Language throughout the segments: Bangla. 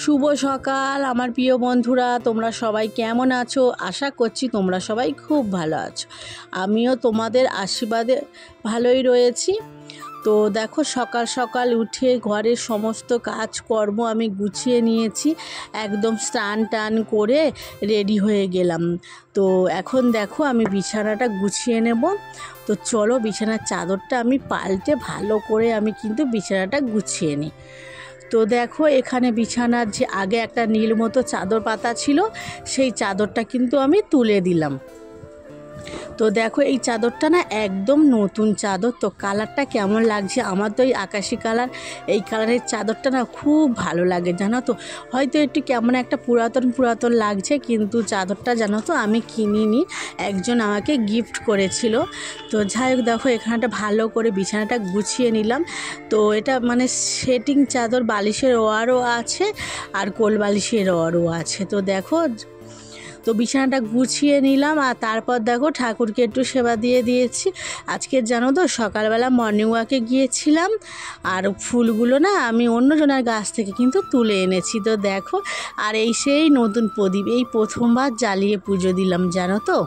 শুভ সকাল আমার প্রিয় বন্ধুরা, তোমরা সবাই কেমন আছো? আশা করছি তোমরা সবাই খুব ভালো আছো। আমিও তোমাদের আশীর্বাদে ভালোই রয়েছি। তো দেখো, সকাল সকাল উঠে ঘরের সমস্ত কাজকর্ম আমি গুছিয়ে নিয়েছি, একদম স্নান টান করে রেডি হয়ে গেলাম। তো এখন দেখো আমি বিছানাটা গুছিয়ে নেব। তো চলো বিছানার চাদরটা আমি পাল্টে ভালো করে আমি কিন্তু বিছানাটা গুছিয়ে নিই। তো দেখো, এখানে বিছানার যে আগে একটা নীল মতো চাদর পাতা ছিল, সেই চাদরটা কিন্তু আমি তুলে দিলাম। তো দেখো, এই চাদরটা না একদম নতুন চাদর। তো কালারটা কেমন লাগছে? আমার তো এই আকাশি কালার, এই কালারের চাদরটা না খুব ভালো লাগে, জানো তো। হয়তো একটু কেমন একটা পুরাতন পুরাতন লাগছে, কিন্তু চাদরটা জানো তো আমি কিনিনি, একজন আমাকে গিফট করেছিল। তো যাই হোক, দেখো এখানটা ভালো করে বিছানাটা গুছিয়ে নিলাম। তো এটা মানে সেটিং চাদর, বালিশের ওয়ারও আছে আর কোল বালিশের ওয়ারও আছে। তো দেখো, তো বিছানাটা গুছিয়ে নিলাম আর তারপর দেখো ঠাকুরকে একটু সেবা দিয়ে দিয়েছি। আজকে জানো তো সকালবেলা মর্নিং ওয়াকে গিয়েছিলাম, আর ফুলগুলো না আমি অন্যজনের গাছ থেকে কিন্তু তুলে এনেছি। তো দেখো, আর এই সেই নতুন প্রদীপ, এই প্রথমবার জ্বালিয়ে পুজো দিলাম, জানো তো।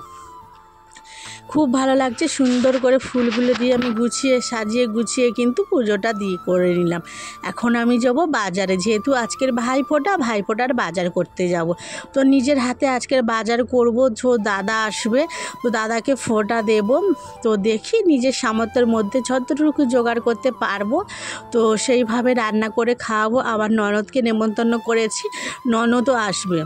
খুব ভালো লাগছে, সুন্দর করে ফুলগুলো দিয়ে আমি সাজিয়ে গুছিয়ে কিন্তু পুজোটা দিয়ে করে নিলাম। এখন আমি যাব বাজারে, যেহেতু আজকের ভাইফোঁটার বাজার করতে যাব। তো নিজের হাতে আজকের বাজার করব। দাদা আসবে, তো দাদাকে ফোঁটা দেব। তো দেখি নিজের সামর্থ্যের মধ্যে যতটুকু জোগাড় করতে পারবো, তো সেইভাবে রান্না করে খাওয়াবো। আবার ননদকে নেমন্তন্ন করেছি, ননদও আসবে।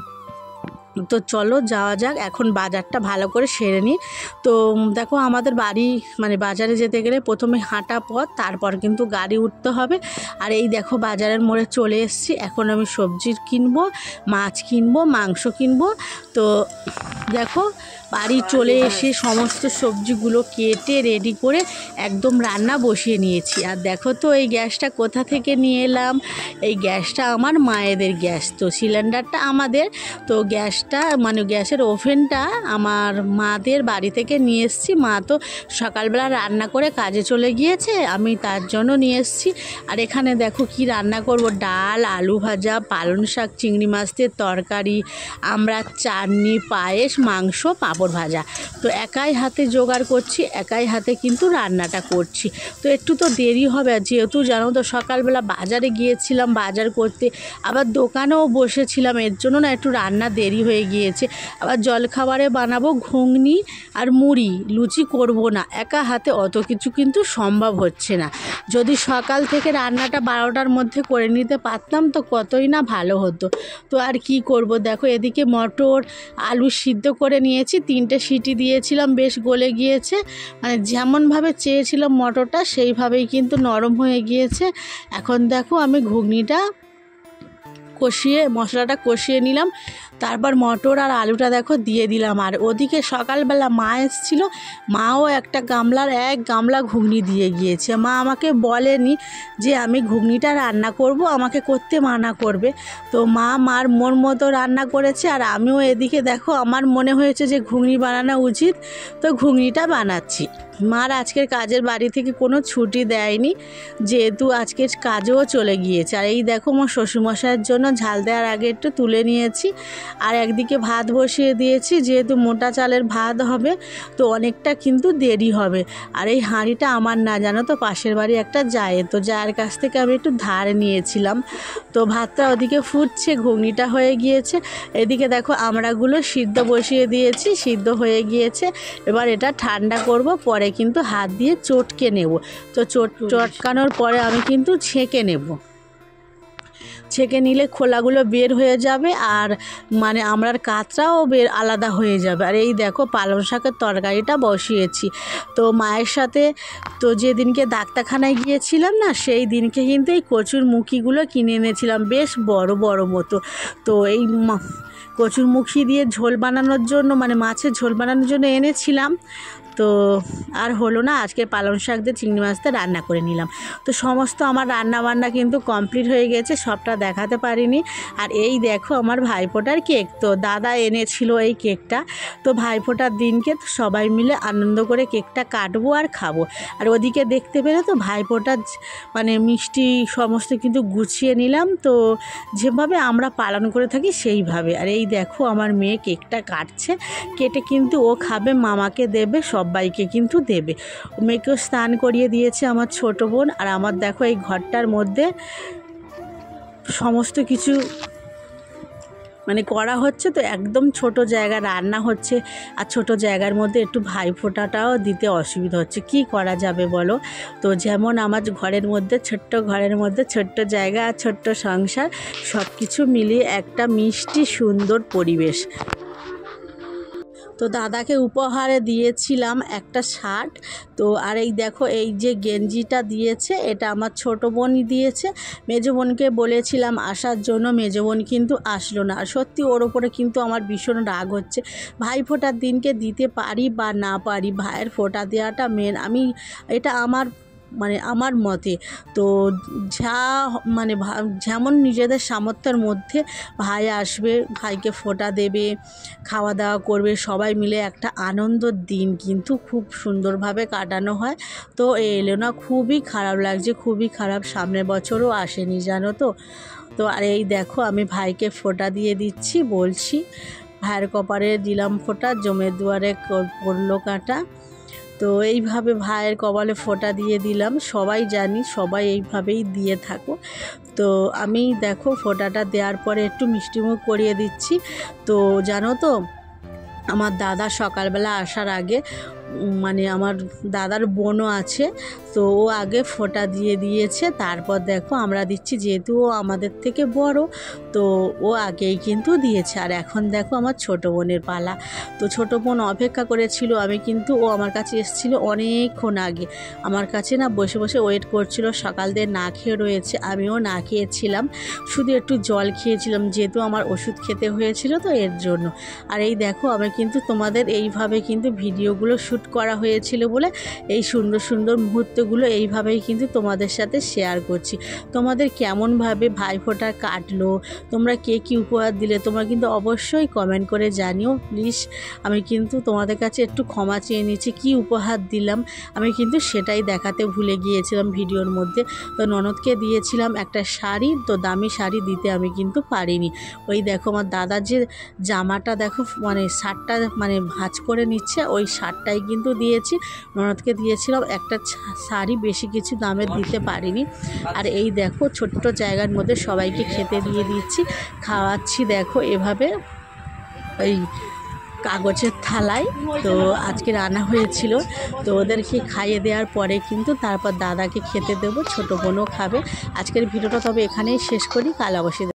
তো চলো যাওয়া যাক, এখন বাজারটা ভালো করে সেরে নিই। তো দেখো, আমাদের বাড়ি মানে বাজারে যেতে গেলে প্রথমে হাঁটা পথ, তারপর কিন্তু গাড়ি উঠতে হবে। আর এই দেখো বাজারের মোড়ে চলে এসেছি। এখন আমি সবজি কিনবো, মাছ কিনবো, মাংস কিনবো। তো দেখো, বাড়ি চলে এসে সমস্ত সবজিগুলো কেটে রেডি করে একদম রান্না বসিয়ে নিয়েছি। আর দেখো তো এই গ্যাসটা কোথা থেকে নিয়ে এলাম। এই গ্যাসটা আমার মায়েদের গ্যাস, তো সিলিন্ডারটা আমাদের। তো গ্যাসটা মানে গ্যাসের ওভেনটা আমার মাদের বাড়ি থেকে নিয়ে এসেছি। মা তো সকালবেলা রান্না করে কাজে চলে গিয়েছে, আমি তার জন্য নিয়ে এসেছি। আর এখানে দেখো কি রান্না করব, ডাল, আলু ভাজা, পালং শাক, চিংড়ি মাছ দিয়ে তরকারি, আমরা চাটনি, পায়েস, মাংস, পাঁপড় ভাজা। তো একাই হাতে জোগাড় করছি, একাই হাতে কিন্তু রান্নাটা করছি। তো একটু তো দেরি হবে, যেহেতু জানো তো সকালবেলা বাজারে গিয়েছিলাম বাজার করতে, আবার দোকানেও বসেছিলাম, এর জন্য না একটু রান্না দেরি হয়ে গিয়েছে। আবার জলখাবারে বানাবো ঘুগনি আর মুড়ি, লুচি করব না, একা হাতে অত কিছু কিন্তু সম্ভব হচ্ছে না। যদি সকাল থেকে রান্নাটা 12টার মধ্যে করে নিতে পারতাম তো কতই না ভালো হতো। তো আর কি করব, দেখো এদিকে মটর আলু সিদ্ধ করে নিয়েছি, 3টে সিটি দিয়েছিলাম, বেশ গলে গিয়েছে। মানে যেমনভাবে চেয়েছিলাম মটরটা সেইভাবেই কিন্তু নরম হয়ে গিয়েছে। এখন দেখো আমি ঘুগনিটা মশলাটা কষিয়ে নিলাম, তারপর মটর আর আলুটা দেখো দিয়ে দিলাম। আর ওদিকে সকালবেলা মা এসেছিলো, মাও একটা গামলার 1 গামলা ঘুগনি দিয়ে গিয়েছে। মা আমাকে বলেনি যে আমি ঘুগনিটা রান্না করব, আমাকে করতে মানা করবে। তো মার মন মতো রান্না করেছে, আর আমিও এদিকে দেখো আমার মনে হয়েছে যে ঘুগনি বানানো উচিত, তো ঘুগনিটা বানাচ্ছি। মার আজকের কাজের বাড়ি থেকে কোনো ছুটি দেয়নি, যেহেতু আজকের কাজেও চলে গিয়েছে। আর এই দেখো আমার শ্বশুরমশাইয়ের জন্য ঝাল দেওয়ার আগে একটু তুলে নিয়েছি, আর একদিকে ভাত বসিয়ে দিয়েছি, যেহেতু মোটা চালের ভাত হবে তো অনেকটা কিন্তু দেরি হবে। আর এই হাঁড়িটা আমার না, জানো তো, পাশের বাড়ি একটা জায়ের, তো জায়ের কাছ থেকে আমি একটু ধার নিয়েছিলাম। তো ভাতটা ওদিকে ফুটছে, ঘুগনিটা হয়ে গিয়েছে। এদিকে দেখো আমড়াগুলো সিদ্ধ বসিয়ে দিয়েছি, সিদ্ধ হয়ে গিয়েছে। এবার এটা ঠান্ডা করব, পরে কিন্তু হাত দিয়ে চটকে নেব। তো চটকানোর পরে আমি কিন্তু ছেঁকে নেব, ছেঁকে নিলে খোলাগুলো বের হয়ে যাবে, আর মানে আমরার কাঁচটাও আলাদা হয়ে যাবে। আর এই দেখো পালং শাকের তরকারিটা বসিয়েছি। তো মায়ের সাথে তো যেদিনকে ডাক্তারখানায় গিয়েছিলাম না, সেই দিনকে কিন্তু এই কচুর মুখিগুলো কিনে এনেছিলাম, বেশ বড় বড় মতো। তো এই কচুর মুখি দিয়ে ঝোল বানানোর জন্য, মানে মাছের ঝোল বানানোর জন্য এনেছিলাম। তো আর হলো না, আজকে পালং শাক দিয়ে চিংড়ি মাছ দিয়ে রান্না করে নিলাম। তো সমস্ত আমার রান্না বান্না কিন্তু কমপ্লিট হয়ে গেছে, সবটা দেখাতে পারিনি। আর এই দেখো আমার ভাইফোঁটার কেক, তো দাদা এনেছিল এই কেকটা। তো ভাইফোঁটার দিনকে সবাই মিলে আনন্দ করে কেকটা কাটবো আর খাবো। আর ওদিকে দেখতে পেলে তো ভাইফোঁটার মানে মিষ্টি সমস্ত কিন্তু গুছিয়ে নিলাম, তো যেভাবে আমরা পালন করে থাকি সেইভাবে। আর এই দেখো আমার মেয়ে কেকটা কাটছে, কেটে কিন্তু ও খাবে, মামাকে দেবে, সবাইকে কিন্তু দেবে। মেয়েকেও স্নান করিয়ে দিয়েছে আমার ছোট বোন। আর আমার দেখো এই ঘরটার মধ্যে সমস্ত কিছু মানে করা হচ্ছে, তো একদম ছোট জায়গা রান্না হচ্ছে। আর ছোট জায়গার মধ্যে একটু ভাইফোঁটাটাও দিতে অসুবিধা হচ্ছে, কি করা যাবে বলো। তো যেমন আমার ঘরের মধ্যে ছোট্ট ঘরের মধ্যে ছোট্ট জায়গা আর ছোট্ট সংসার, সব কিছু মিলিয়ে একটা মিষ্টি সুন্দর পরিবেশ। তো দাদাকে উপহারে দিয়েছিলাম একটা শার্ট। তো আর এই দেখো এই যে গেঞ্জিটা দিয়েছে, এটা আমার ছোট বোনই দিয়েছে। মেজো বোনকে বলেছিলাম আসার জন্য, মেজো বোন কিন্তু আসলো না। আর সত্যি ওর ওপরে কিন্তু আমার ভীষণ রাগ হচ্ছে। ভাই ফোঁটার দিনকে দিতে পারি বা না পারি, ভাইয়ের ফোঁটা দেওয়াটা মেন। এটা আমার মতে। তো যেমন নিজেদের সামর্থ্যের মধ্যে ভাই আসবে, ভাইকে ফোঁটা দেবে, খাওয়া দাওয়া করবে, সবাই মিলে একটা আনন্দর দিন কিন্তু খুব সুন্দরভাবে কাটানো হয়। তো এলো না, খুবই খারাপ লাগছে, খুবই খারাপ। সামনের বছরও আসেনি জানো তো। তো আর এই দেখো আমি ভাইকে ফোঁটা দিয়ে দিচ্ছি, বলছি ভাইয়ের কপালে দিলাম ফোঁটা, জমের দুয়ারে পড়লো কাঁটা। তো এইভাবে ভাইয়ের কপালে ফোঁটা দিয়ে দিলাম। সবাই জানি, সবাই এইভাবেই দিয়ে থাকো। তো আমি দেখো ফোঁটাটা দেওয়ার পরে একটু মিষ্টিমুখ করিয়ে দিচ্ছি। তো জানো তো আমার দাদা সকালবেলা আসার আগে আমার দাদার বোনও আছে, তো ও আগে ফোঁটা দিয়ে দিয়েছে, তারপর দেখো আমরা দিচ্ছি। যেহেতু ও আমাদের থেকে বড়, তো ও আগেই কিন্তু দিয়েছে। আর এখন দেখো আমার ছোট বোনের পালা। তো ছোট বোন অপেক্ষা করেছিল, ও আমার কাছে এসেছিলো অনেকক্ষণ আগে। আমার কাছে না বসে বসে ওয়েট করছিল, সকাল দিয়ে না খেয়ে রয়েছে, আমিও না খেয়েছিলাম, শুধু একটু জল খেয়েছিলাম, যেহেতু আমার ওষুধ খেতে হয়েছিল, তো এর জন্য। আর এই দেখো আমি কিন্তু তোমাদের এইভাবে কিন্তু ভিডিওগুলো শ্যুট করা হয়েছিল বলে এই সুন্দর সুন্দর মুহূর্তগুলো এইভাবেই কিন্তু তোমাদের সাথে শেয়ার করছি। তোমাদের কেমনভাবে ভাইফোঁটা কাটলো, তোমরা কে কী উপহার দিলে, তোমরা কিন্তু অবশ্যই কমেন্ট করে জানিও প্লিজ। আমি কিন্তু তোমাদের কাছে একটু ক্ষমা চেয়ে নিচ্ছি, কী উপহার দিলাম আমি কিন্তু সেটাই দেখাতে ভুলে গিয়েছিলাম ভিডিওর মধ্যে। তো ননদকে দিয়েছিলাম একটা শাড়ি, তো দামি শাড়ি দিতে আমি কিন্তু পারিনি। ওই দেখো আমার দাদার যে জামাটা দেখো শার্টটা ভাঁজ করে নিচ্ছে, ওই শার্টটাই কিন্তু দিয়েছি। ননদকে দিয়েছিলাম একটা শাড়ি, বেশি কিছু দামে দিতে পারিনি। আর এই দেখো ছোট্ট জায়গার মধ্যে সবাইকে খেতে দিয়ে দিচ্ছি, খাওয়াচ্ছি দেখো এভাবে ওই কাগজের থালায়। তো আজকে রান্না হয়েছিল, তো ওদেরকে খাইয়ে দেওয়ার পরে কিন্তু তারপর দাদাকে খেতে দেবো, ছোটো বোনও খাবে। আজকের ভিডিওটা তবে এখানেই শেষ করি, কাল অবশ্যই